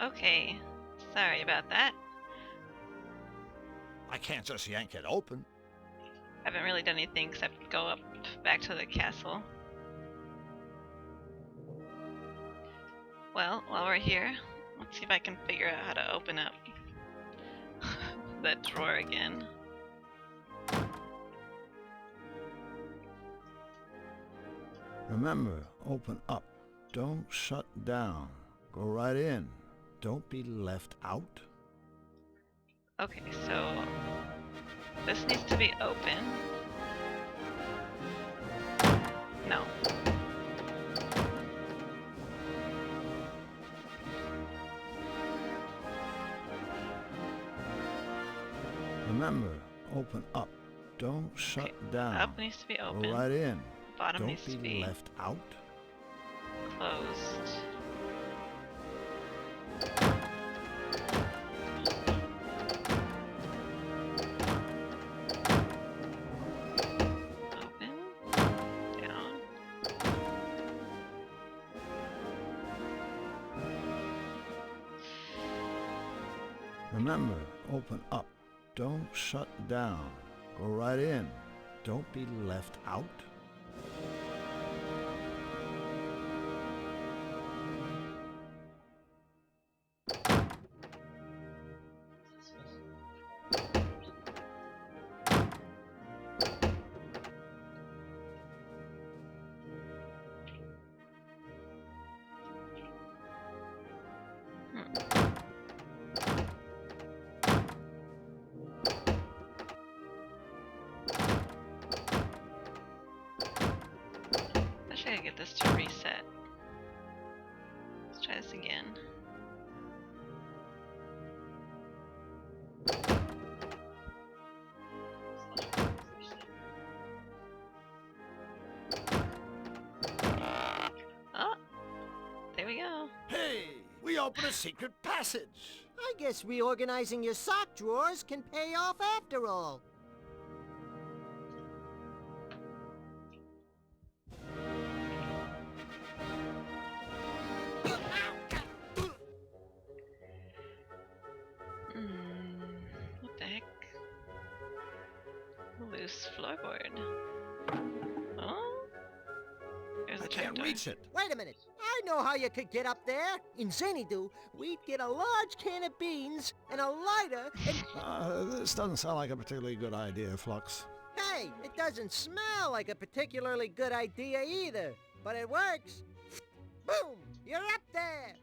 Okay. Sorry about that. I can't just yank it open. Haven't really done anything except go up back to the castle. Well, while we're here, let's see if I can figure out how to open up that drawer again. Remember, open up. Don't shut down. Go right in. Don't be left out. Okay, so this needs to be open. No. Remember, open up. Don't shut down. Up needs to be open. Go right in. Bottom Don't needs to be be left out. closed. Open. Down. Remember, open up. Don't shut down. Go right in. Don't be left out. I should get this to reset. Let's try this again. Oh, there we go. Hey, we opened a secret passage. I guess reorganizing your sock drawers can pay off after all. What the heck? Loose floorboard. Oh, there's I a can't trapdoor. reach it. Wait a minute. I know how you could get up there. In Xanadu, we'd get a large can of beans and a lighter and... This doesn't sound like a particularly good idea, Flux. Hey, it doesn't smell like a particularly good idea either. But it works. Boom! You're up there!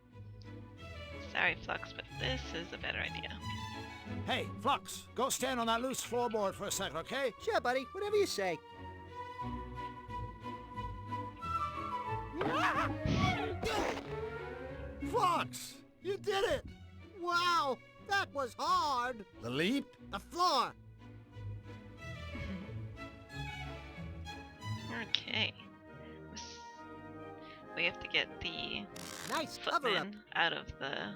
Sorry, Flux, but this is a better idea. Hey, Flux, go stand on that loose floorboard for a second, okay? Sure, buddy. Whatever you say. Flux, you did it! Wow, that was hard. The leap? The floor. Okay. We have to get the Nice cover-up. footman out of the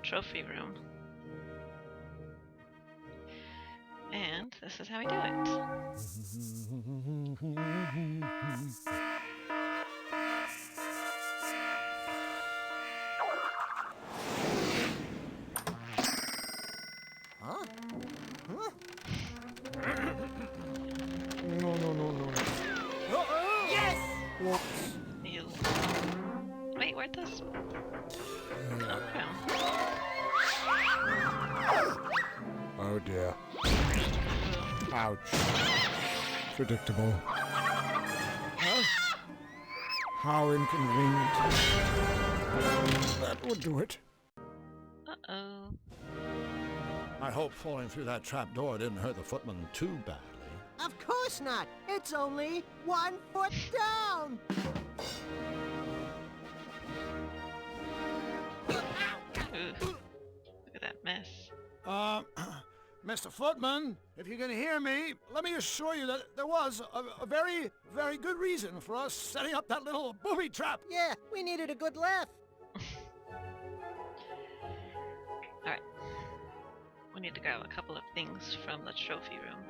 trophy room. And this is how we do it. Huh? Huh? No. Yes! You... Wait, where'd this... Oh, Oh dear. Ouch. Predictable. Huh? How inconvenient. That would do it. uh-oh. I hope falling through that trap door didn't hurt the footman too badly. Of course not. It's only 1 foot down. Ooh. Look at that mess. Mr. Footman, if you can hear me, let me assure you that there was a very, very good reason for us setting up that little booby trap. Yeah, we needed a good laugh. Alright. We need to grab a couple of things from the trophy room.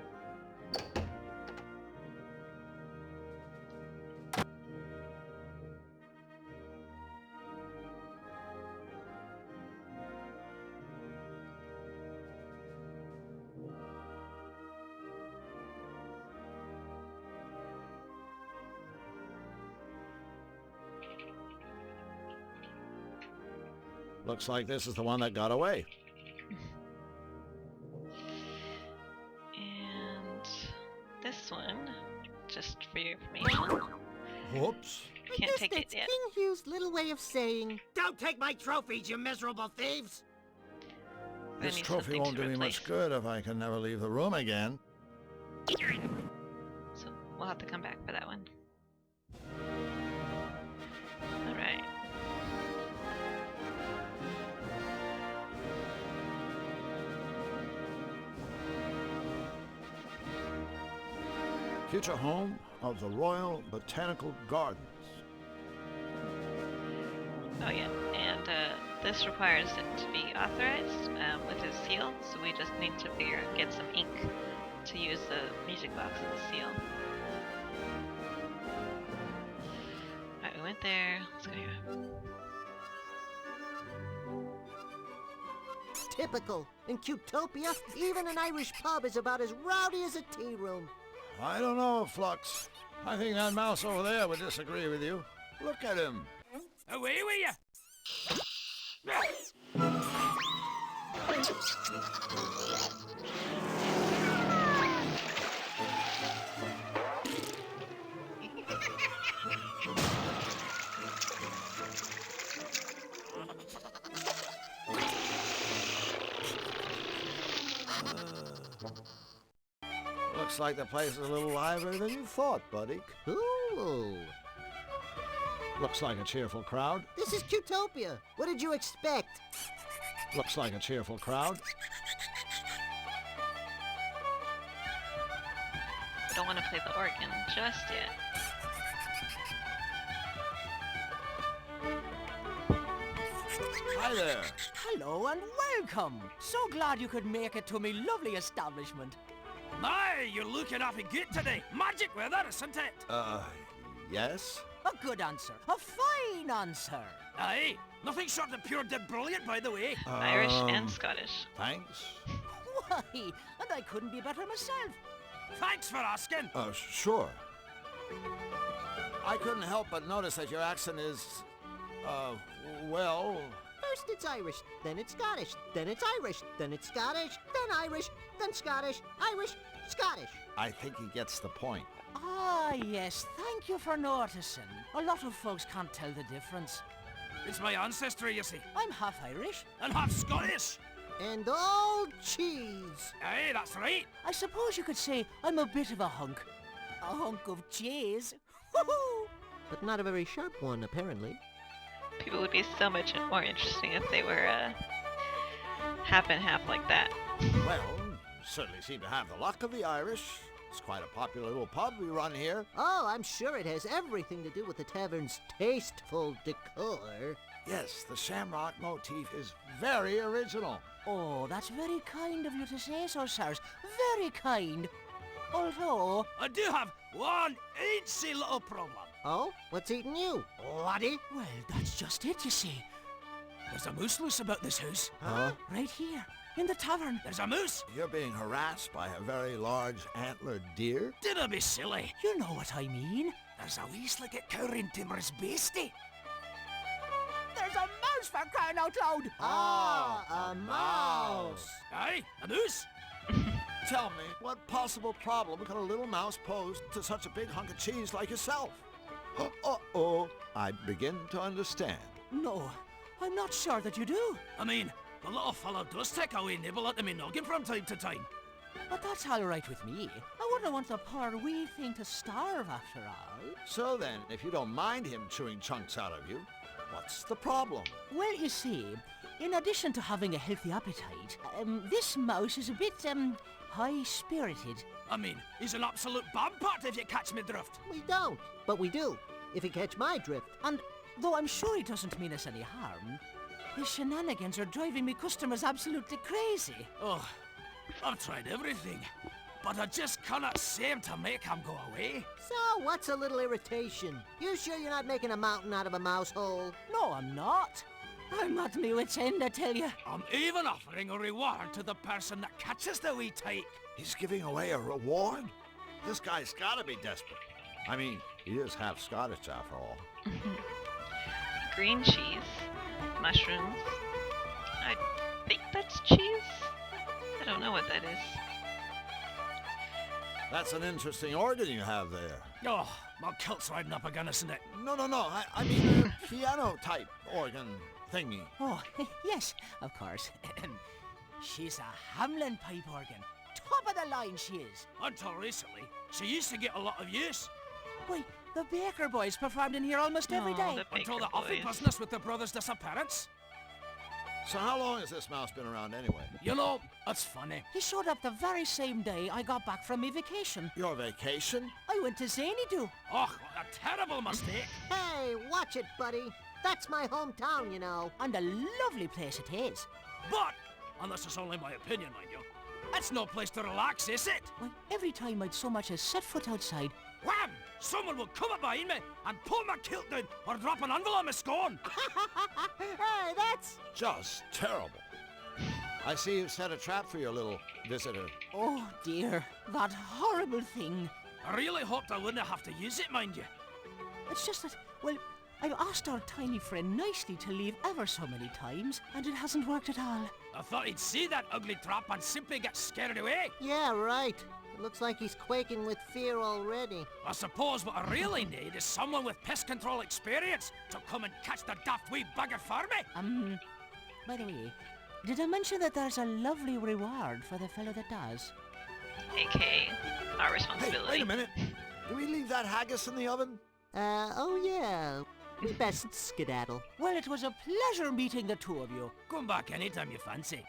Looks like this is the one that got away. And this one, just for your information. Whoops. Can't take it yet. King Hugh's little way of saying, "Don't take my trophies, you miserable thieves!" I This need trophy something won't to do me much replace. good if I can never leave the room again. So we'll have to come back for that one. Alright. Future home of the Royal Botanical Gardens. Oh yeah, and this requires it to be authorized with his seal, so we just need to get some ink to use the music box as a seal. Alright, we went there. Let's go here. Typical. In Cutopia, even an Irish pub is about as rowdy as a tea room. I don't know, Flux. I think that mouse over there would disagree with you. Look at him. Away with you! Looks like the place is a little livelier than you thought, buddy. Ooh. Looks like a cheerful crowd. This is Cutopia. What did you expect? Looks like a cheerful crowd. We don't want to play the organ just yet. Hi there. Hello and welcome! So glad you could make it to me lovely establishment. My, you're looking awfully good today. Magic weather, isn't it? Yes? A good answer. A fine answer. Aye, nothing short of pure de brilliant, by the way. Irish and Scottish. Thanks. Why, and I couldn't be better myself. Thanks for asking. Sure. I couldn't help but notice that your accent is, well... First it's Irish, then it's Scottish, then it's Irish, then it's Scottish, then Irish, then Scottish, Irish, Scottish. I think he gets the point. Ah, yes, thank you for noticing. A lot of folks can't tell the difference. It's my ancestry, you see. I'm half Irish. And half Scottish. And all cheese. Aye, that's right. I suppose you could say I'm a bit of a hunk. A hunk of cheese. Woohoo! But not a very sharp one, apparently. People would be so much more interesting if they were half and half like that. Well, certainly seem to have the luck of the Irish. It's quite a popular little pub we run here. Oh, I'm sure it has everything to do with the tavern's tasteful decor. Yes, the shamrock motif is very original. Oh, that's very kind of you to say so, sirs. Very kind. Although... I do have one eensy little problem. Oh? What's eating you, laddie? Well, that's just it, you see. There's a moose loose about this house. Huh? Right here, in the tavern. There's a moose. You're being harassed by a very large antlered deer? Dinna be silly. You know what I mean. There's a wee slicket cowering timorous beastie. There's a mouse for crying out loud! Ah, a mouse. Aye, a moose. Tell me, what possible problem could a little mouse pose to such a big hunk of cheese like yourself? Uh-oh, I begin to understand. No, I'm not sure that you do. I mean, the little fellow does take a wee nibble at me noggin from time to time. But that's all right with me. I wouldn't want the poor wee thing to starve after all. So then, if you don't mind him chewing chunks out of you, what's the problem? Well, you see, in addition to having a healthy appetite, this mouse is a bit, high-spirited. I mean, he's an absolute bombpot if you catch me drift. We don't, but we do, if you catch my drift. And though I'm sure he doesn't mean us any harm, his shenanigans are driving me customers absolutely crazy. Oh, I've tried everything, but I just cannot seem to make him go away. So, what's a little irritation? You sure you're not making a mountain out of a mouse hole? No, I'm not. I'm at me wit's end, I tell you. I'm even offering a reward to the person that catches the wee tyke. He's giving away a reward? This guy's gotta be desperate. I mean, he is half Scottish after all. Green cheese, mushrooms, think that's cheese. I don't know what that is. That's an interesting organ you have there. Oh, my kilt's riding up again, isn't it? No. I mean a piano-type organ thingy. Oh, yes, of course. She's a Hamlin pipe organ. Top of the line she is. Until recently, she used to get a lot of use. Why, the Baker boys performed in here almost every Oh, day. the Until Baker the awful boys. business with the brothers' disappearance. So how long has this mouse been around anyway? You know, it's funny. He showed up the very same day I got back from my vacation. Your vacation? I went to Xanadu. Oh, what a terrible mistake. Hey, watch it, buddy. That's my hometown, you know. And a lovely place it is. But, and this is only my opinion, mind you, it's no place to relax, is it? Why, every time I'd so much as set foot outside, Wham! Someone will come up behind me and pull my kilt down or drop an envelope on my scone. Hey, that's... Just terrible. I see you've set a trap for your little visitor. oh dear, that horrible thing. I really hoped I wouldn't have to use it, mind you. It's just that, well, I've asked our tiny friend nicely to leave ever so many times, and it hasn't worked at all. I thought he'd see that ugly trap and simply get scared away. Yeah, right. It looks like he's quaking with fear already. I suppose what I really need is someone with pest control experience to come and catch the daft wee bugger for me. By the way, did I mention that there's a lovely reward for the fellow that does? AKA our Hey, responsibility. wait a minute. Do we leave that haggis in the oven? Oh yeah. We best skedaddle. Well, it was a pleasure meeting the two of you. Come back anytime you fancy.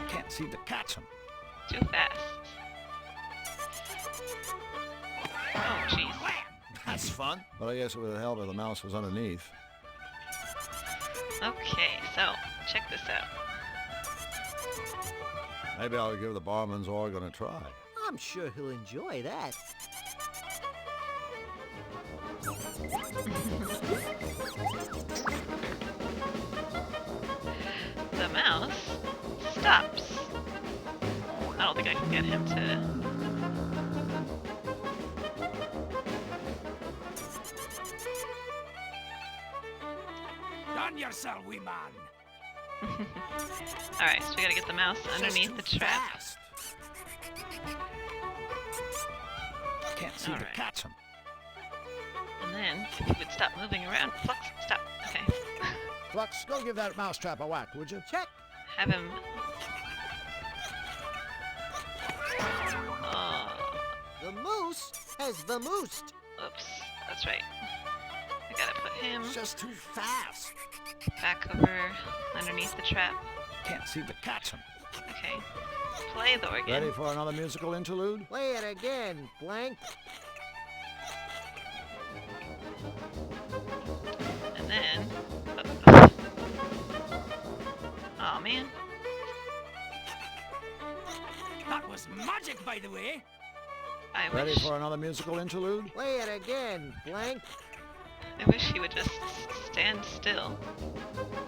Can't seem to catch him. Too fast. Oh, jeez. That's fun. But I guess it would help if the mouse was underneath. Okay, so check this out. Maybe I'll give the barman's organ a try. I'm sure he'll enjoy that. The mouse stops. I don't think I can get him to... Done yourself, wee man. Alright, so we gotta get the mouse underneath the trap. Fast. Can't seem to Alright. catch him. And then, if you would stop moving around... Flux, stop. Okay. Flux, go give that mouse trap a whack, would you? Check. Have him... Oh, The moose has vamoosed. oops. That's right. I gotta put him It's just too fast. back over underneath the trap. Can't seem to catch him. Okay. Play the organ. Ready for another musical interlude? Play it again, blank. And then... Oh, man. That was magic, by the way. I Ready wish... for another musical interlude? Play it again, blank. I wish he would just stand still.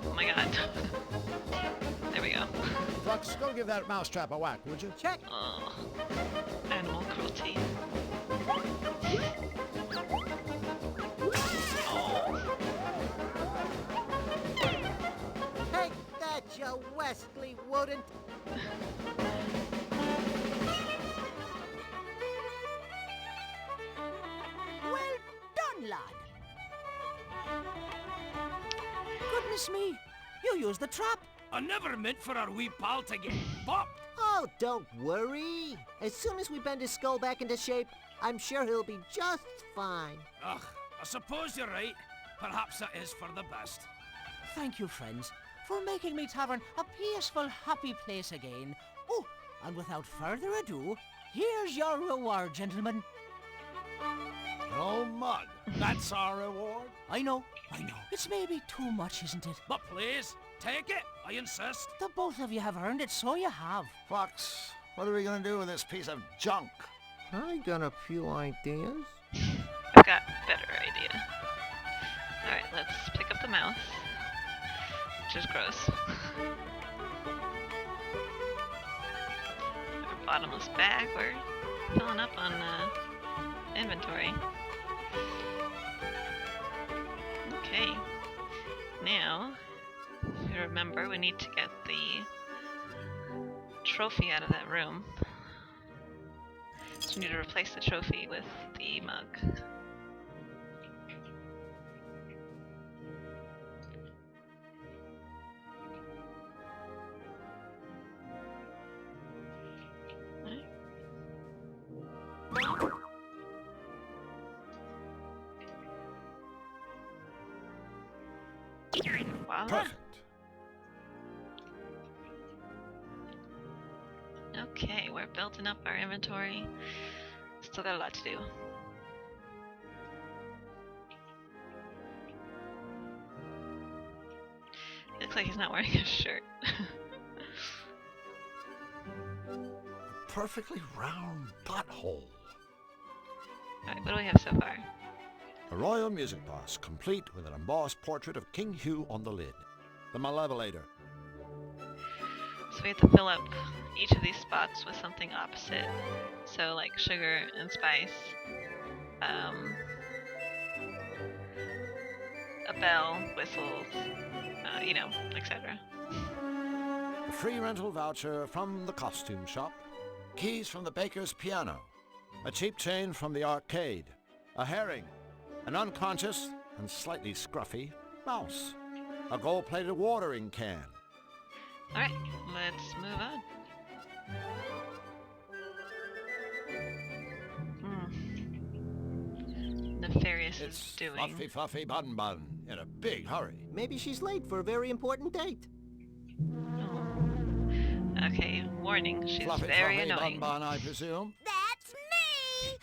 Oh my god. There we go. Flux, go give that mouse trap a whack, would you? Check. Oh. Animal cruelty. Take that, you Wesley Wooden. Well done, lad. Goodness me, you used the trap. I never meant for our wee pal to get bopped. Oh, don't worry. As soon as we bend his skull back into shape, I'm sure he'll be just fine. Ugh, I suppose you're right. Perhaps it is for the best. Thank you, friends, for making me tavern a peaceful, happy place again. Oh, and without further ado, here's your reward, gentlemen. No mud. That's our reward. I know. It's maybe too much, isn't it? But please, take it. I insist. The both of you have earned it, so you have. Flux, what are we gonna do with this piece of junk? I got a few ideas. I've got a better idea. Alright, let's pick up the mouse. Which is gross. Our bottomless bag, we're filling up on inventory. Okay. remember, we need to get the trophy out of that room. So we need to replace the trophy with the mug. Voila. Perfect. Okay, we're building up our inventory. Still got a lot to do. Looks like he's not wearing a shirt. Perfectly round butthole. Alright, what do we have so far? A royal music box, complete with an embossed portrait of King Hugh on the lid. The Malevolator. So we have to fill up each of these spots with something opposite. So like sugar and spice, a bell, whistles, you know, etc. A free rental voucher from the costume shop. Keys from the baker's piano. A cheap chain from the arcade. A herring. An unconscious and slightly scruffy mouse. A gold-plated watering can. Alright, let's move on. Nefarious It's is doing. Fluffy Fluffy Bun Bun in a big hurry. Maybe she's late for a very important date. Oh. Okay, warning, she's Fluffy very Fluffy annoying. Bun Bun, I presume. That's me!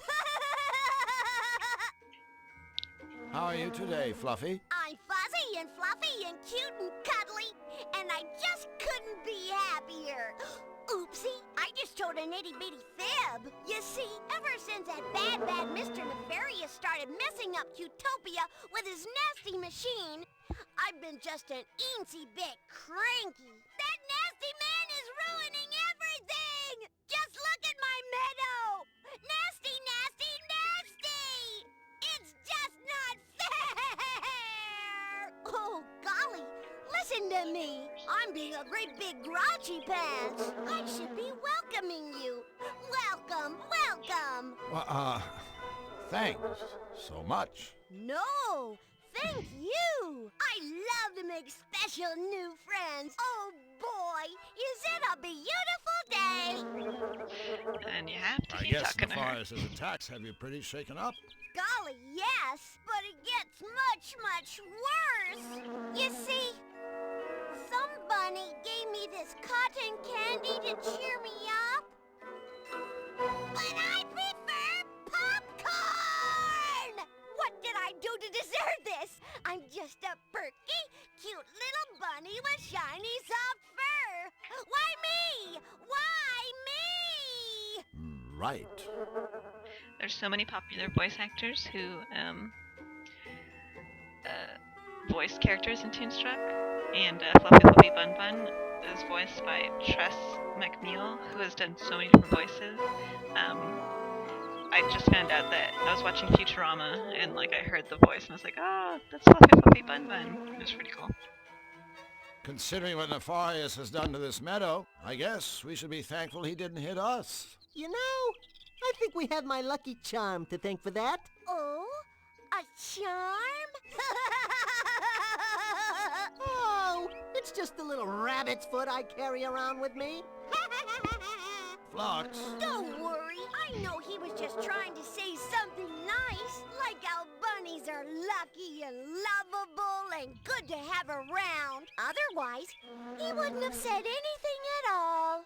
How are you today, Fluffy? I'm fuzzy and fluffy and cute and cuddly, and I just couldn't be happier. Oopsie, I just told an itty-bitty fib. You see, ever since that bad Mr. Nefarious started messing up Utopia with his nasty machine, I've been just an eensy bit cranky. That nasty man is ruining everything! Just look at my meadow! Nasty, nasty, nasty! It's just not fair! Oh, golly, listen to me. I'm being a great big grouchy pants. I should be welcoming you. Welcome, welcome. Well, thanks so much. No, thank you. I love to make special new friends. Oh, boy, is it a beautiful day. And you have to I keep guess talking to her. Nefarious' attacks have you pretty shaken up. Golly, yes, but it gets much, much worse. You see, some bunny gave me this cotton candy to cheer me up. But I prefer popcorn! What did I do to deserve this? I'm just a perky, cute little bunny with shiny soft fur. Why me? Why me? Right. There's so many popular voice actors who voice characters in Toonstruck, and Fluffy Fluffy Bun Bun is voiced by Tress McNeil, who has done so many different voices. I just found out that I was watching Futurama, and like I heard the voice, and I was like, oh, that's Fluffy Fluffy Bun Bun. It was pretty cool. Considering what Nefarious has done to this meadow, I guess we should be thankful he didn't hit us. You know, I think we have my lucky charm to thank for that. Oh, a charm? Oh, it's just a little rabbit's foot I carry around with me. Flux. Don't worry. I know he was just trying to say something nice, like how bunnies are lucky and lovable and good to have around. Otherwise, he wouldn't have said anything at all.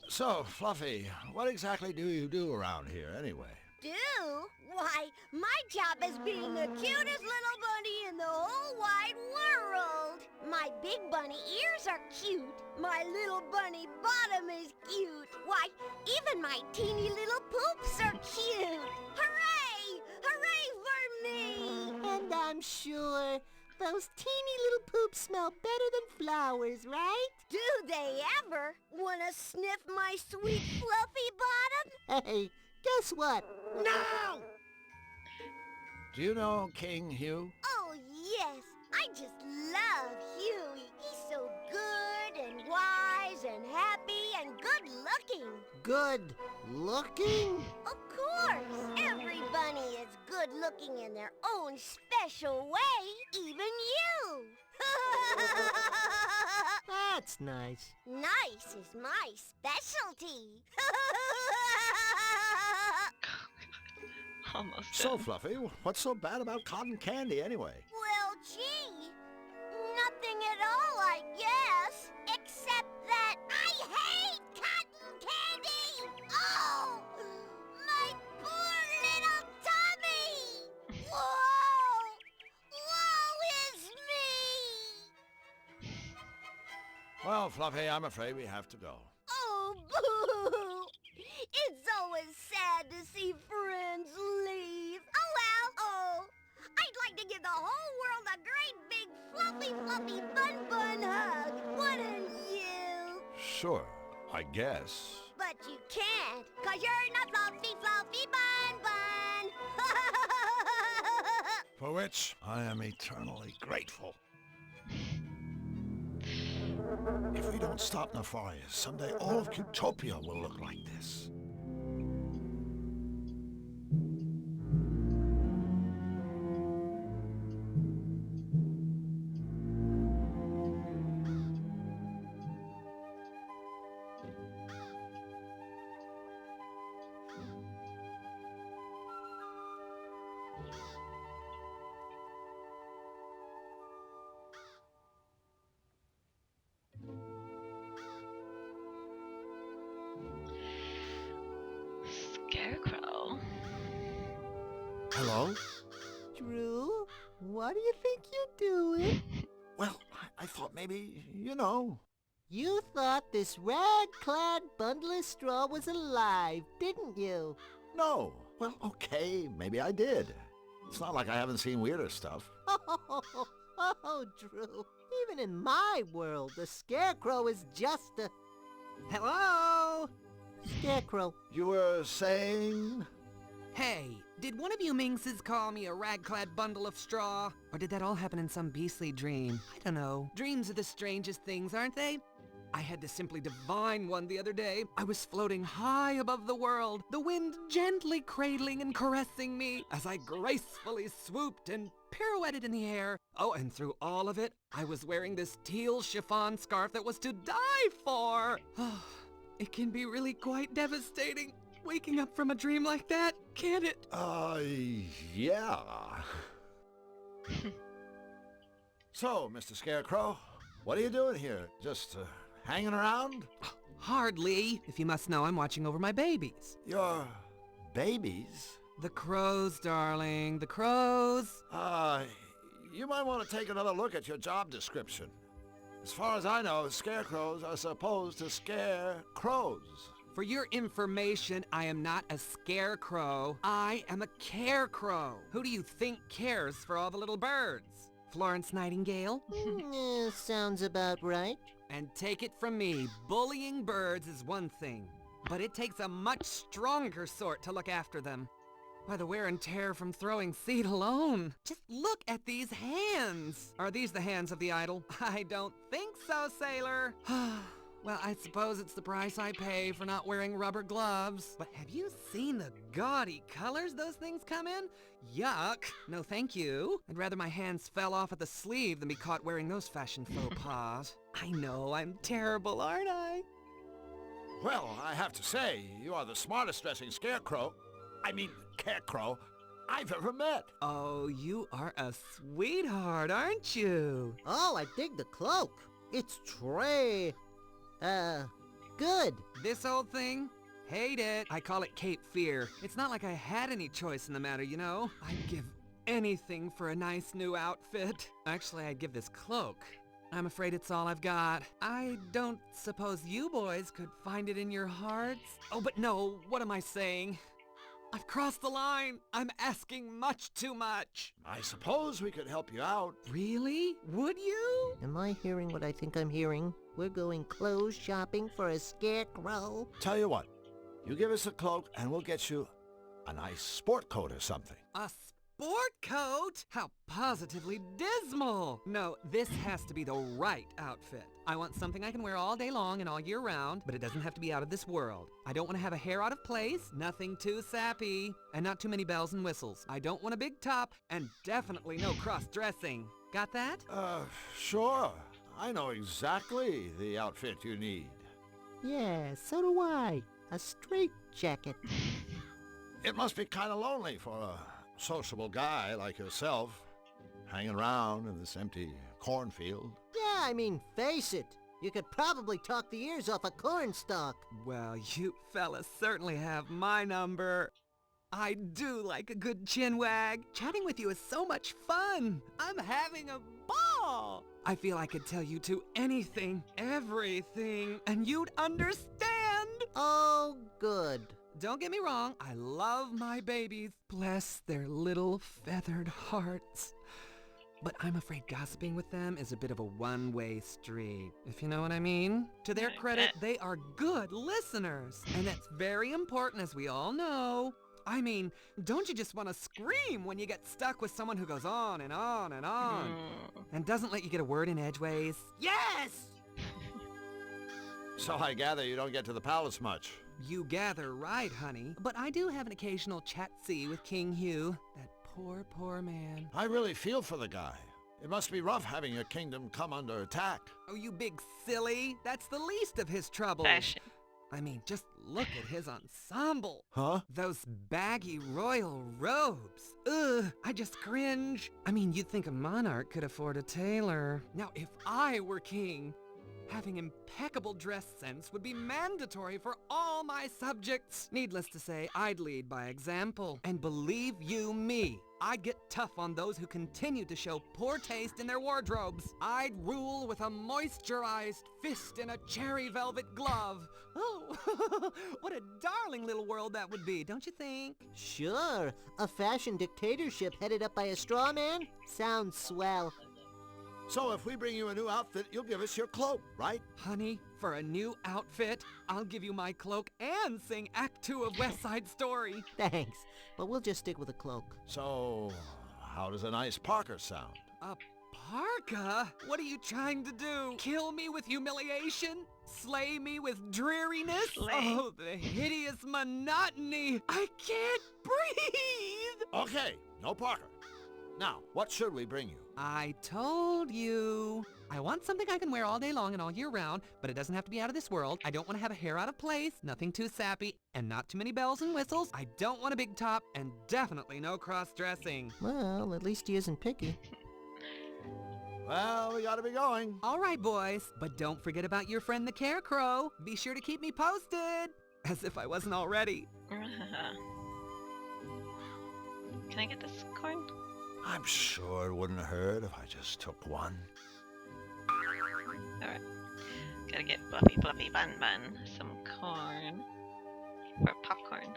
So, Fluffy, what exactly do you do around here anyway? Do? Why, my job is being the cutest little bunny in the whole wide world. My big bunny ears are cute. My little bunny bottom is cute. Why, even my teeny little poops are cute. Hooray! Hooray for me! And I'm sure those teeny little poops smell better than flowers, right? Do they ever want to sniff my sweet fluffy bottom? Hey, guess what? No! Do you know King Hugh? Oh, yes. I just love Hugh Good looking? Of course! Every bunny is good looking in their own special way, even you! That's nice. Nice is my specialty. Almost So, done. Fluffy, what's so bad about cotton candy anyway? Well, gee, nothing at all, I guess. Except that I hate cotton candy! Oh! My poor little tummy! Whoa! Woe is me! Well, Fluffy, I'm afraid we have to go. Oh, boo! It's always sad to see friends leave. Oh, well. Oh, I'd like to give the whole world a great big fluffy bun hug. Wouldn't you? Sure, I guess. But you can't, 'cause you're not fluffy bun. For which I am eternally grateful. If we don't stop Nefarious, someday all of Cutopia will look like this. Scarecrow. Hello? Drew, what do you think you're doing? Well, I thought maybe, you know. You thought this rag-clad bundle of straw was alive, didn't you? No. Well, okay, maybe I did. It's not like I haven't seen weirder stuff. Oh, Drew. Even in my world, the Scarecrow is just a... Hello? Scarecrow. You were saying? Hey, did one of you minxes call me a rag-clad bundle of straw? Or did that all happen in some beastly dream? I don't know. Dreams are the strangest things, aren't they? I had to simply divine one the other day. I was floating high above the world, the wind gently cradling and caressing me as I gracefully swooped and pirouetted in the air. Oh, and through all of it, I was wearing this teal chiffon scarf that was to die for. It can be really quite devastating, waking up from a dream like that, can't it? Yeah. So, Mr. Scarecrow, what are you doing here? Just, hanging around? Hardly. If you must know, I'm watching over my babies. Your babies? The crows, darling, the crows. You might want to take another look at your job description. As far as I know, scarecrows are supposed to scare crows. For your information, I am not a scarecrow. I am a carecrow. Who do you think cares for all the little birds? Florence Nightingale? Sounds about right. And take it from me, bullying birds is one thing, but it takes a much stronger sort to look after them. Why, the wear and tear from throwing seed alone. Just look at these hands. Are these the hands of the idol? I don't think so, sailor. Well, I suppose it's the price I pay for not wearing rubber gloves. But have you seen the gaudy colors those things come in? Yuck. No thank you. I'd rather my hands fell off at the sleeve than be caught wearing those fashion faux pas. I know, I'm terrible, aren't I? Well, I have to say, you are the smartest dressing scarecrow, carecrow, I've ever met. Oh, you are a sweetheart, aren't you? Oh, I dig the cloak. It's good. This old thing? Hate it. I call it Cape Fear. It's not like I had any choice in the matter, you know? I'd give anything for a nice new outfit. Actually, I'd give this cloak. I'm afraid it's all I've got. I don't suppose you boys could find it in your hearts? Oh, but no, what am I saying? I've crossed the line. I'm asking much too much. I suppose we could help you out. Really? Would you? Am I hearing what I think I'm hearing? We're going clothes shopping for a scarecrow? Tell you what, you give us a cloak and we'll get you a nice sport coat or something. A sport coat? How positively dismal. No, this has to be the right outfit. I want something I can wear all day long and all year round, but it doesn't have to be out of this world. I don't want to have a hair out of place, nothing too sappy, and not too many bells and whistles. I don't want a big top, and definitely no cross-dressing. Got that? Sure. I know exactly the outfit you need. Yeah, so do I. A straight jacket. It must be kind of lonely for a sociable guy like yourself, hanging around in this empty cornfield. Yeah, I mean, face it. You could probably talk the ears off a cornstalk. Well, you fellas certainly have my number. I do like a good chin wag. Chatting with you is so much fun. I'm having a ball. I feel I could tell you two anything, everything, and you'd understand. Oh, good. Don't get me wrong, I love my babies. Bless their little feathered hearts. But I'm afraid gossiping with them is a bit of a one-way street, if you know what I mean. To their credit, they are good listeners, and that's very important, as we all know. I mean, don't you just want to scream when you get stuck with someone who goes on and on and on, and doesn't let you get a word in edgeways? Yes! So I gather you don't get to the palace much. You gather right, honey. But I do have an occasional chat-see with King Hugh. That poor, poor man. I really feel for the guy. It must be rough having your kingdom come under attack. Oh, you big silly. That's the least of his troubles. Fashion. I mean, just look at his ensemble. Huh? Those baggy royal robes. Ugh, I just cringe. I mean, you'd think a monarch could afford a tailor. Now, if I were king, having impeccable dress sense would be mandatory for all my subjects. Needless to say, I'd lead by example. And believe you me, I'd get tough on those who continue to show poor taste in their wardrobes. I'd rule with a moisturized fist and a cherry velvet glove. Oh, what a darling little world that would be, don't you think? Sure. A fashion dictatorship headed up by a straw man? Sounds swell. So if we bring you a new outfit, you'll give us your cloak, right? Honey, for a new outfit, I'll give you my cloak and sing Act 2 of West Side Story. Thanks, but we'll just stick with a cloak. So, how does a nice parka sound? A parka? What are you trying to do? Kill me with humiliation? Slay me with dreariness? Slay. Oh, the hideous monotony! I can't breathe! Okay, no parka. Now, what should we bring you? I told you. I want something I can wear all day long and all year round, but it doesn't have to be out of this world. I don't want to have a hair out of place, nothing too sappy, and not too many bells and whistles. I don't want a big top, and definitely no cross-dressing. Well, at least he isn't picky. Well, we gotta be going. All right, boys, but don't forget about your friend the Carecrow. Be sure to keep me posted. As if I wasn't already. Can I get this corn? I'm sure it wouldn't hurt if I just took one. Alright. Gotta get Fluffy Fluffy Bun Bun some corn. For popcorn.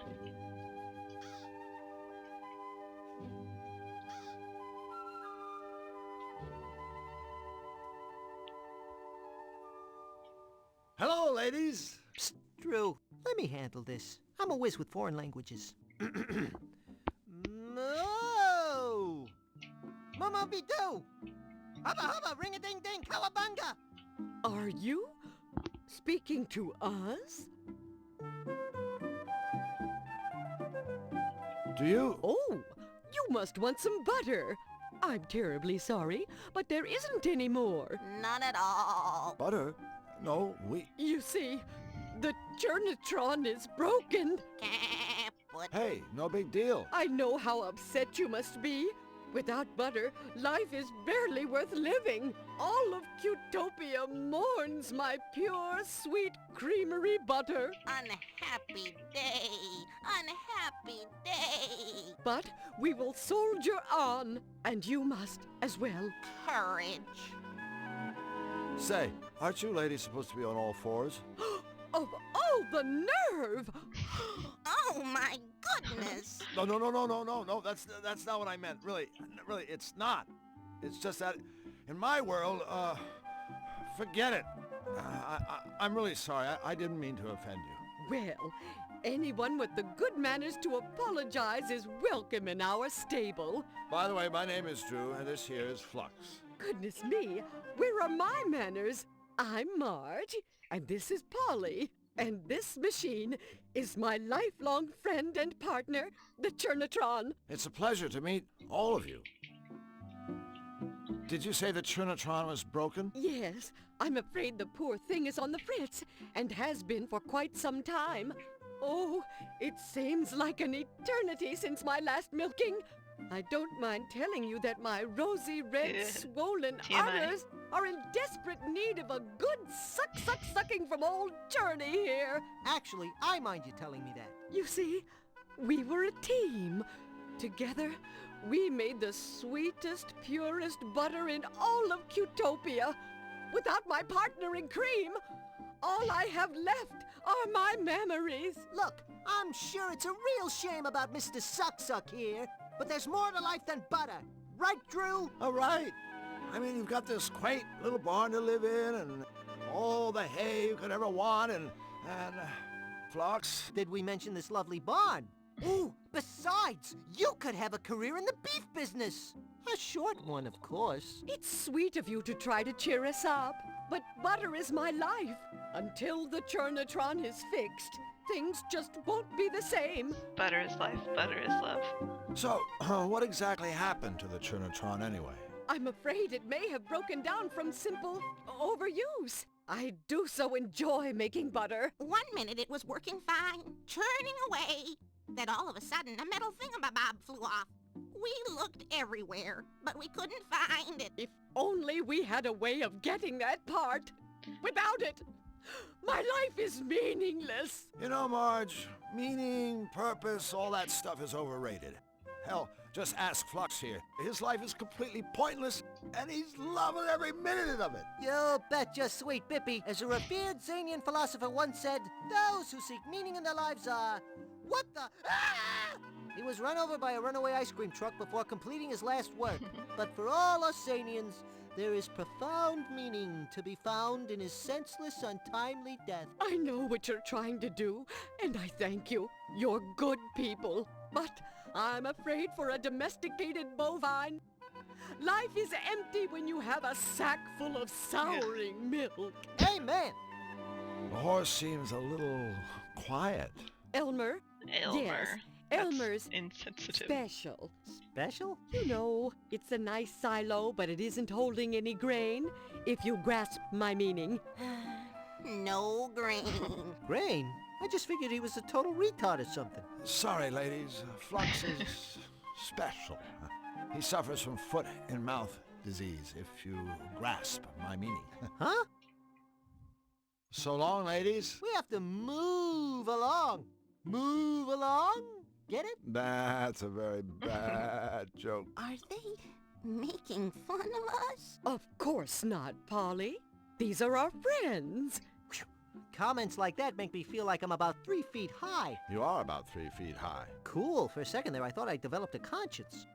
Hello, ladies. Psst, Drew, let me handle this. I'm a whiz with foreign languages. No! Mama be do! Hubba hubba, ring a ding ding, cowabunga! Are you speaking to us? Do you? Oh, you must want some butter. I'm terribly sorry, but there isn't any more. None at all. Butter? No, we... You see, the Churnatron is broken. But Hey, no big deal. I know how upset you must be. Without butter, life is barely worth living. All of Cutopia mourns my pure, sweet creamery butter. unhappy day. Unhappy day. But we will soldier on, and you must as well. Courage. Say, aren't you ladies supposed to be on all fours? Of all the nerve! Oh my goodness. No. That's not what I meant. Really, it's not. It's just that in my world, forget it. I'm really sorry. I didn't mean to offend you. Well, anyone with the good manners to apologize is welcome in our stable. By the way, my name is Drew, and this here is Flux. Goodness me, where are my manners? I'm Marge, and this is Polly. And this machine is my lifelong friend and partner, the Churnatron. It's a pleasure to meet all of you. Did you say the Churnatron was broken? Yes, I'm afraid the poor thing is on the fritz, and has been for quite some time. Oh, it seems like an eternity since my last milking. I don't mind telling you that my rosy red swollen TMI. udders are in desperate need of a good sucking from old Churney here. Actually, I mind you telling me that. You see, we were a team. Together, we made the sweetest, purest butter in all of Cutopia. Without my partner in cream, all I have left are my memories. Look, I'm sure it's a real shame about Mr. Suck here, but there's more to life than butter. Right, Drew? All right. I mean, you've got this quaint little barn to live in and all the hay you could ever want and Phlox. Did we mention this lovely barn? Ooh, besides, you could have a career in the beef business. A short one, of course. It's sweet of you to try to cheer us up, but butter is my life. Until the Churnatron is fixed, things just won't be the same. Butter is life, butter is love. So, what exactly happened to the Churnatron anyway? I'm afraid it may have broken down from simple overuse. I do so enjoy making butter. 1 minute it was working fine, churning away. Then all of a sudden a metal thingamabob flew off. We looked everywhere, but we couldn't find it. If only we had a way of getting that part. Without it, my life is meaningless. You know, Marge, meaning, purpose, all that stuff is overrated. Hell, just ask Phlox here. His life is completely pointless, and he's loving every minute of it. You betcha, sweet Bippy. As a revered Zanian philosopher once said, those who seek meaning in their lives are... What the... Ah! He was run over by a runaway ice cream truck before completing his last work. But for all us Zanians, there is profound meaning to be found in his senseless, untimely death. I know what you're trying to do, and I thank you. You're good people. But I'm afraid for a domesticated bovine, life is empty when you have a sack full of souring milk. Amen. The horse seems a little quiet. Elmer? Elmer. Yes, That's Elmer's insensitive. special. Special? You know, it's a nice silo, but it isn't holding any grain, if you grasp my meaning. No grain. Grain? I just figured he was a total retard or something. Sorry, ladies. Phlox is special. He suffers from foot and mouth disease, if you grasp my meaning. Huh? So long, ladies. We have to move along. Move along? Get it? That's a very bad joke. Are they making fun of us? Of course not, Polly. These are our friends. Comments like that make me feel like I'm about 3 feet high. You are about 3 feet high. Cool. For a second there, I thought I developed a conscience.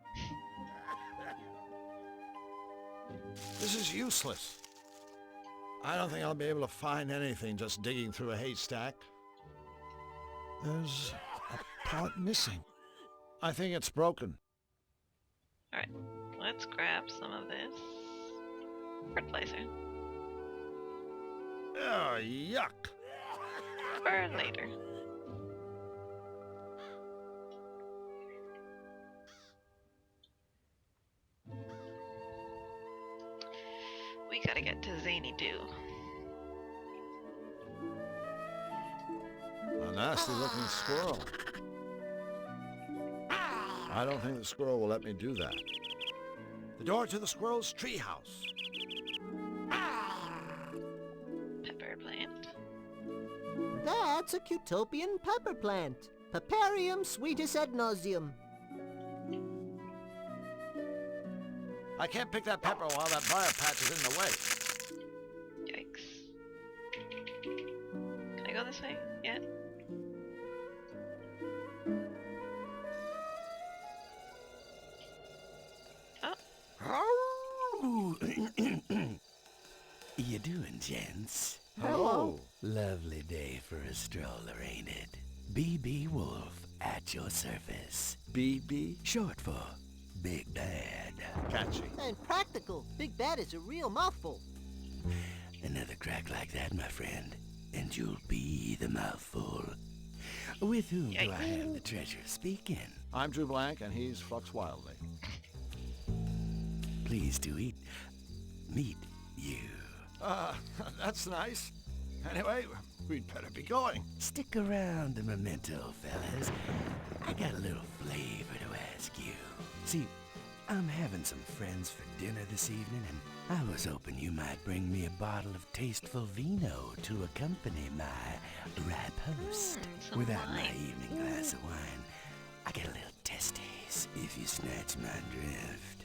This is useless. I don't think I'll be able to find anything just digging through a haystack. There's a part missing. I think it's broken. Alright, let's grab some of this fertilizer Oh, yuck. for later. We gotta get to Zany Doo. A nasty-looking squirrel. I don't think the squirrel will let me do that. The door to the squirrel's treehouse. Pepper plant. That's a Cutopian pepper plant. Peparium sweetus ad nauseum. I can't pick that pepper while that briar patch is in the way. Yikes. Can I go this way? Yeah? Oh, You doing, gents? Hello. Lovely day for a stroller, ain't it? BB Wolf at your service. BB, short for Big Bad. Catchy. And practical. Big Bad is a real mouthful. Another crack like that, my friend, and you'll be the mouthful. With whom do I have the treasure speaking? I'm Drew Blank, and he's Flux Wildly. Pleased to meet you. That's nice. Anyway, we'd better be going. Stick around a memento, fellas. I got a little flavor to ask you. See, I'm having some friends for dinner this evening, and I was hoping you might bring me a bottle of tasteful vino to accompany my riposte. Without my evening glass of wine, I get a little testes, if you snatch my drift.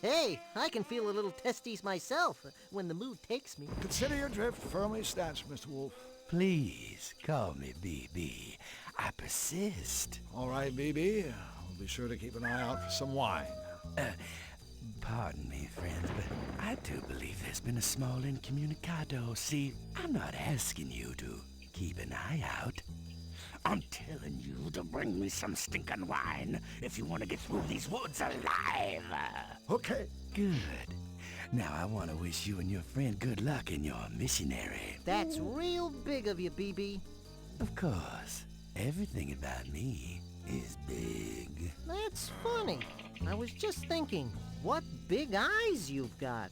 Hey, I can feel a little testes myself when the mood takes me. Consider your drift firmly snatched, Mr. Wolf. Please, call me BB. I persist. All right, BB. We'll be sure to keep an eye out for some wine. Pardon me, friends, but I do believe there's been a small incommunicado. See, I'm not asking you to keep an eye out. I'm telling you to bring me some stinking wine if you want to get through these woods alive. Okay. Good. Now I want to wish you and your friend good luck in your missionary. That's real big of you, BB. Of course. Everything about me is big. That's funny. I was just thinking, what big eyes you've got.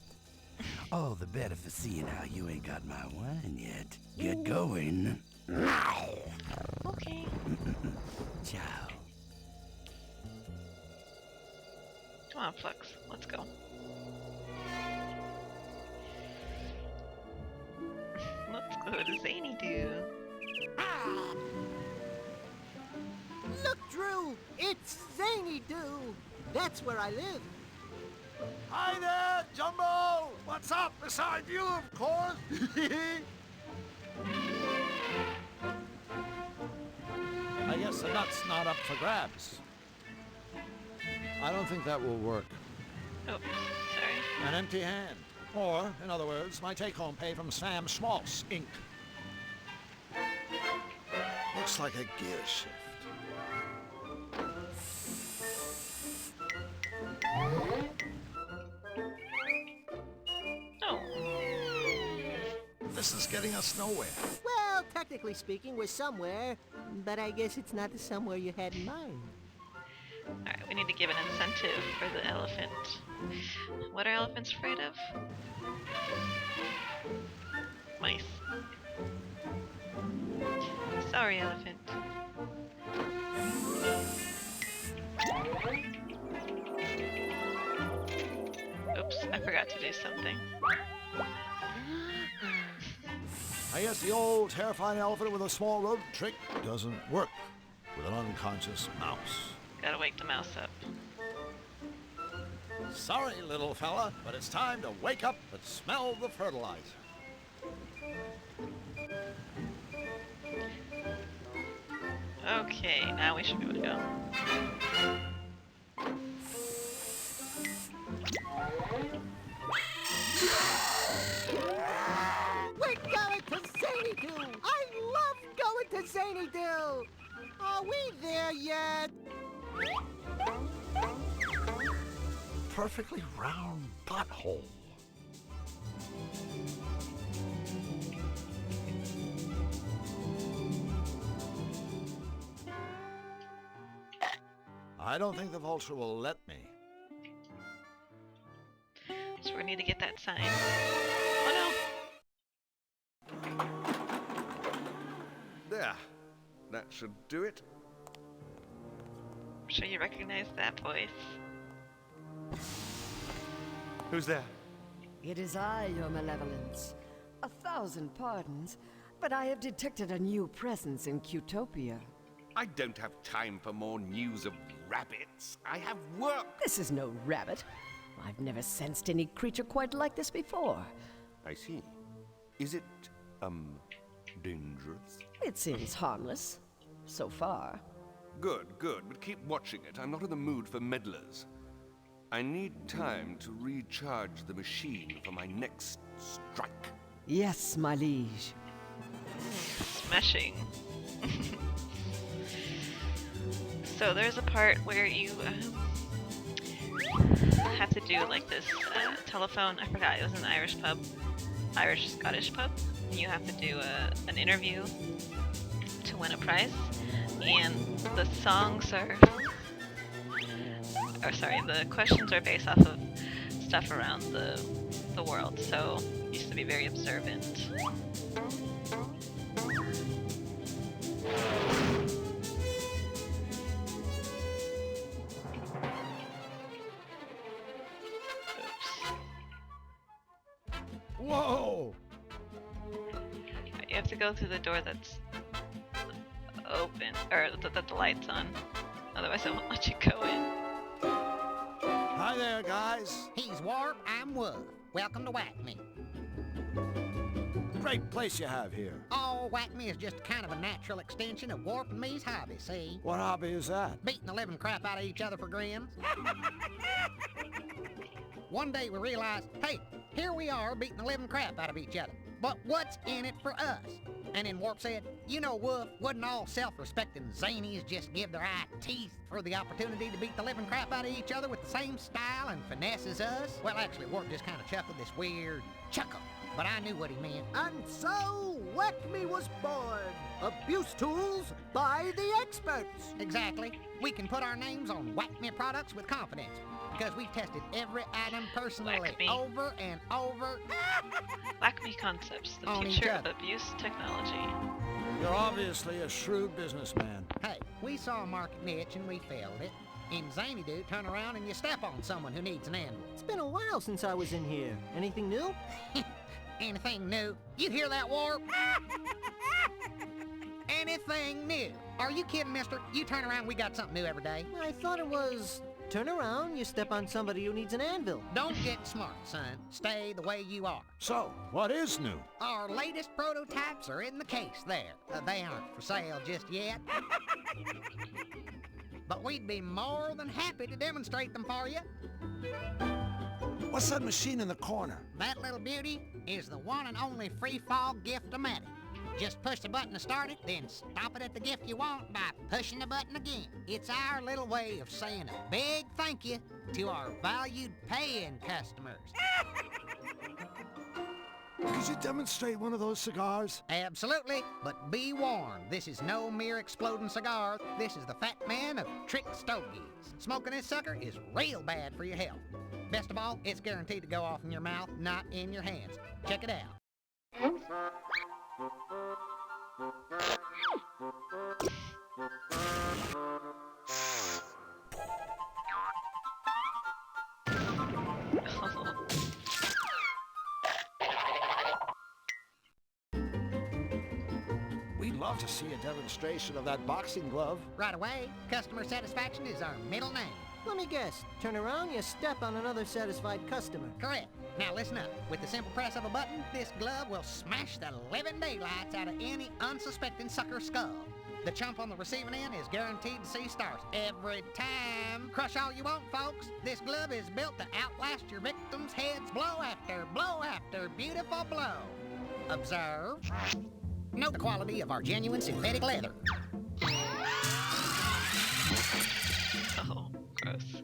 All the better for seeing how you ain't got my wine yet. Get going. Now. Okay. Ciao. Come on, Flux. Let's go. Let's go to Zany Doo. Look, Drew! It's Zany Doo! That's where I live. Hi there, Jumbo! What's up beside you, of course? I guess the nut's not up for grabs. I don't think that will work. Oh, sorry. An empty hand. Or, in other words, my take-home pay from Sam Schmaltz, Inc. Looks like a gear shift. Oh. This is getting us nowhere. Well, technically speaking, we're somewhere, but I guess it's not the somewhere you had in mind. Alright, we need to give an incentive for the elephant. What are elephants afraid of? Mice. Sorry, elephant. Oops, I forgot to do something. I guess the old terrifying elephant with a small rodent trick doesn't work with an unconscious mouse. Gotta wake the mouse up. Sorry, little fella, but it's time to wake up and smell the fertilizer. Okay, now we should be able to go. We're going to Zany Doo! I love going to Zany Doo! Are we there yet? Perfectly round butthole. I don't think the vulture will let me. So we're gonna need to get that sign. Oh no! There. That should do it. I'm sure you recognize that voice. Who's there? It is I, your malevolence. 1,000 pardons, but I have detected a new presence in Qtopia. I don't have time for more news of rabbits. I have work. This is no rabbit. I've never sensed any creature quite like this before. I see. Is it, dangerous? It seems harmless. So far. Good, but keep watching it. I'm not in the mood for meddlers. I need time to recharge the machine for my next strike. Yes, my liege. Smashing. So there's a part where you have to do like this telephone. I forgot, it was an Irish pub. Irish-Scottish pub. You have to do an interview to win a prize, and the songs are, or sorry, the questions are based off of stuff around the world. So you have to be very observant. Whoa! You have to go through the door that's open, or that the light's on. Otherwise, I won't let you go in. Hi there, guys. He's Warp, I'm Woof. Welcome to Whack Me. Great place you have here. Oh, Whack Me is just kind of a natural extension of Warp and me's hobby, see? What hobby is that? Beating the living crap out of each other for grins. One day we realized, hey, here we are beating the living crap out of each other. But what's in it for us? And then Warp said, you know, Woof, wouldn't all self-respecting zanies just give their eye teeth for the opportunity to beat the living crap out of each other with the same style and finesse as us? Well, actually, Warp just kind of chuckled this weird chuckle, but I knew what he meant. And so, Whack Me was born. Abuse tools by the experts. Exactly. We can put our names on Whack Me products with confidence, because we've tested every item personally over and over. Whack Me Concepts, the On each future of other. abuse technology. You're obviously a shrewd businessman. Hey, we saw a market niche and we filled it. In Zany Do, turn around and you step on someone who needs an anvil. It's been a while since I was in here. Anything new? Anything new? You hear that, Warp? Anything new? Are you kidding, mister? You turn around, we got something new every day. I thought it was... Turn around, you step on somebody who needs an anvil. Don't get smart, son. Stay the way you are. So, what is new? Our latest prototypes are in the case there. They aren't for sale just yet. But we'd be more than happy to demonstrate them for you. What's that machine in the corner? That little beauty is the one and only free-fall gift-o-matic. Just push the button to start it, then stop it at the gift you want by pushing the button again. It's our little way of saying a big thank you to our valued paying customers. Could you demonstrate one of those cigars? Absolutely, but be warned, this is no mere exploding cigar. This is the fat man of trick stogies. Smoking this sucker is real bad for your health. Best of all, it's guaranteed to go off in your mouth, not in your hands. Check it out. We'd love to see a demonstration of that boxing glove. Right away, customer satisfaction is our middle name. Let me guess. Turn around, you step on another satisfied customer. Correct. Now listen up. With the simple press of a button, this glove will smash the living daylights out of any unsuspecting sucker skull. The chump on the receiving end is guaranteed to see stars every time. Crush all you want, folks. This glove is built to outlast your victims' heads blow after beautiful blow. Observe. Note the quality of our genuine synthetic leather. Oh, gross.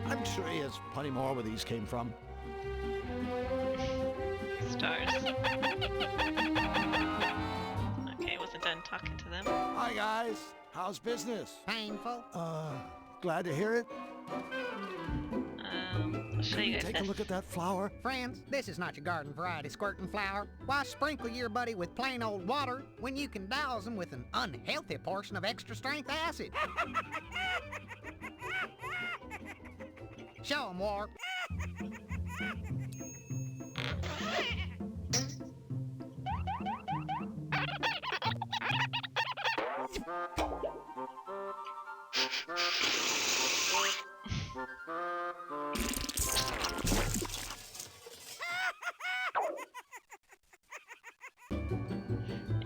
I'm sure he has plenty more where these came from. Stars. Okay, wasn't done talking to them. Hi, guys. How's business? Painful. Glad to hear it. I'll show you guys Take a this. look at that flower. Friends, this is not your garden variety squirting flower. Why sprinkle your buddy with plain old water when you can douse him with an unhealthy portion of extra strength acid? Show him, Warp.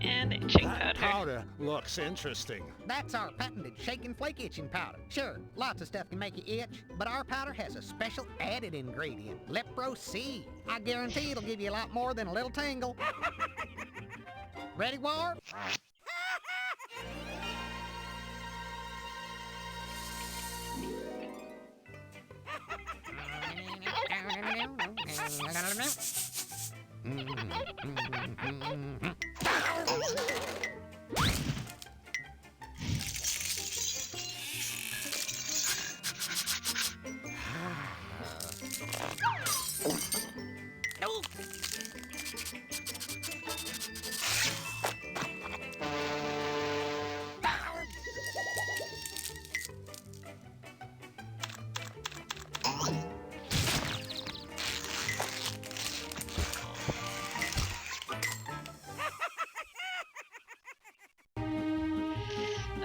And itching That powder. powder looks interesting. That's our patented shake and flake itching powder. Sure, lots of stuff can make you itch, but our powder has a special added ingredient, Lepro C. I guarantee it'll give you a lot more than a little tingle. Ready, Warp?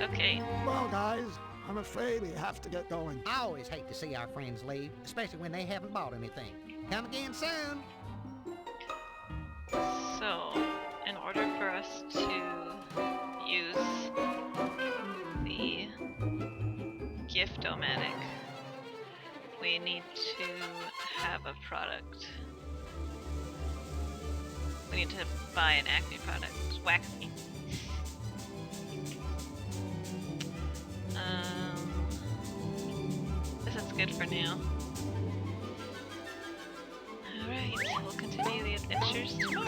Okay. Well, guys, I'm afraid we have to get going. I always hate to see our friends leave, especially when they haven't bought anything. Come again soon. So, in order for us to use the gift-o-matic, we need to have a product. We need to buy an Acme product. Wax me. This is good for now. Alright, we'll continue the adventures tomorrow.